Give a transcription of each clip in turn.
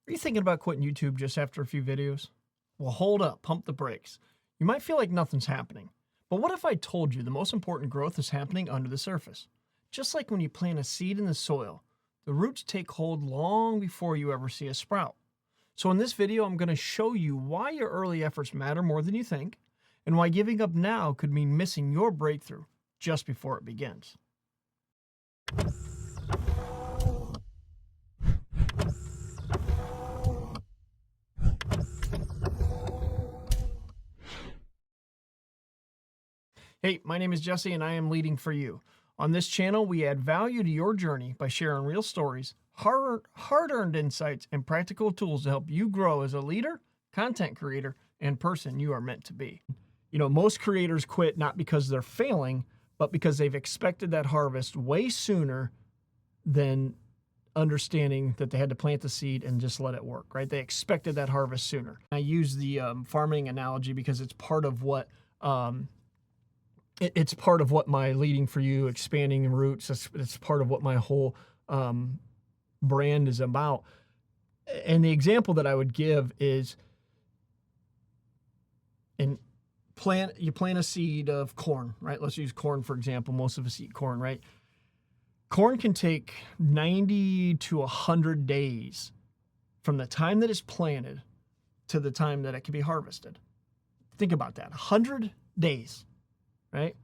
Are you thinking about quitting YouTube just after a few videos? Well, hold up, pump the brakes. You might feel like nothing's happening. But what if I told you the most important growth is happening under the surface? Just like when you plant a seed in the soil, the roots take hold long before you ever see a sprout. So in this video, I'm going to show you why your early efforts matter more than you think, and why giving up now could mean missing your breakthrough just before it begins. Hey, my name is Jesse and I am leading for you. On this channel, we add value to your journey by sharing real stories, hard-earned insights, and practical tools to help you grow as a leader, content creator, and person you are meant to be. You know, most creators quit not because they're failing, but because they've expected that harvest way sooner than understanding that they had to plant the seed and just let it work, right? They expected that harvest sooner. I use the farming analogy because it's part of what it's part of what my leading for you, expanding roots, it's part of what my whole brand is about. And the example that I would give is you plant a seed of corn, right? Let's use corn, for example. Most of us eat corn, right? Corn can take 90 to 100 days from the time that it's planted to the time that it can be harvested. Think about that, 100 days. Right?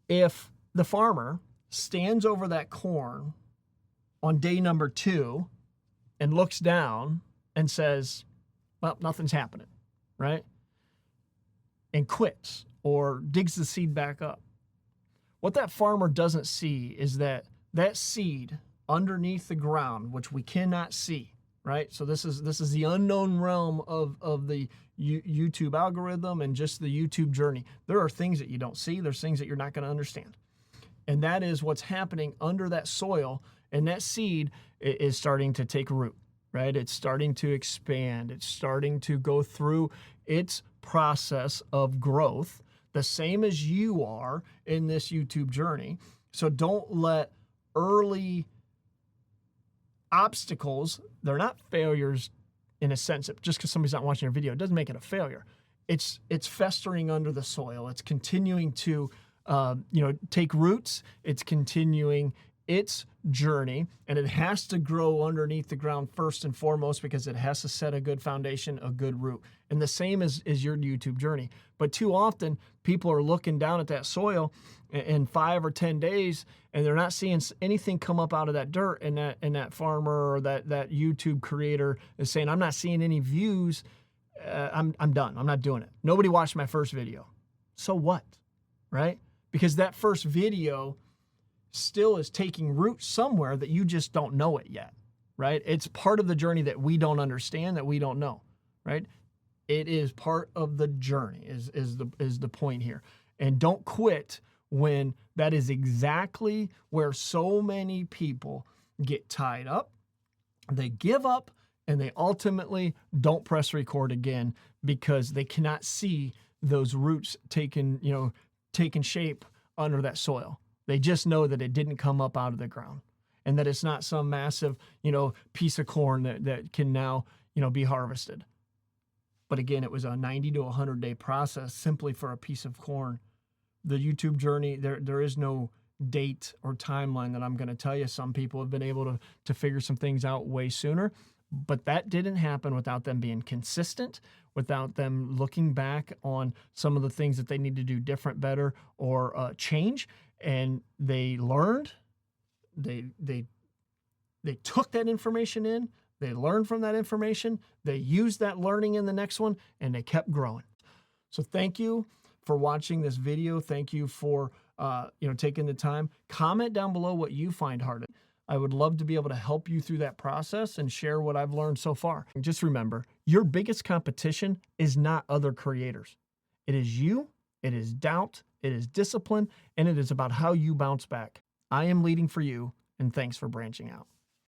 If the farmer stands over that corn on day number 2 and looks down and says, well, nothing's happening, right? And quits or digs the seed back up. What that farmer doesn't see is that seed underneath the ground, which we cannot see, right? So this is the unknown realm of the YouTube algorithm and just the YouTube journey. There are things that you don't see. There's things that you're not going to understand. And that is what's happening under that soil, and that seed is starting to take root, right? It's starting to expand. It's starting to go through its process of growth, the same as you are in this YouTube journey. So don't let early obstacles, they're not failures in a sense that just because somebody's not watching your video, it doesn't make it a failure. It's festering under the soil. It's continuing to, take roots. It's continuing its journey, and it has to grow underneath the ground first and foremost because it has to set a good foundation, a good root. And the same is your YouTube journey. But too often, people are looking down at that soil in 5 or 10 days, and they're not seeing anything come up out of that dirt, and that farmer or that YouTube creator is saying, I'm not seeing any views, I'm done, I'm not doing it. Nobody watched my first video. So what, right? Because that first video still is taking root somewhere that you just don't know it yet, right? It's part of the journey that we don't understand, that we don't know, right? It is part of the journey is the point here. And don't quit when that is exactly where so many people get tied up, they give up, and they ultimately don't press record again because they cannot see those roots taking shape under that soil. They just know that it didn't come up out of the ground and that it's not some massive, piece of corn that can now, be harvested. But again, it was a 90 to 100 day process simply for a piece of corn. The YouTube journey, there is no date or timeline that I'm going to tell you. Some people have been able to figure some things out way sooner, but that didn't happen without them being consistent, without them looking back on some of the things that they need to do different, better, or change. And they learned, they took that information in, they learned from that information, they used that learning in the next one, and they kept growing. So thank you for watching this video. Thank you for taking the time. Comment down below what you find hard. I would love to be able to help you through that process and share what I've learned so far. And just remember, your biggest competition is not other creators. It is you, it is doubt, it is discipline, and it is about how you bounce back. I am leading for you, and thanks for branching out.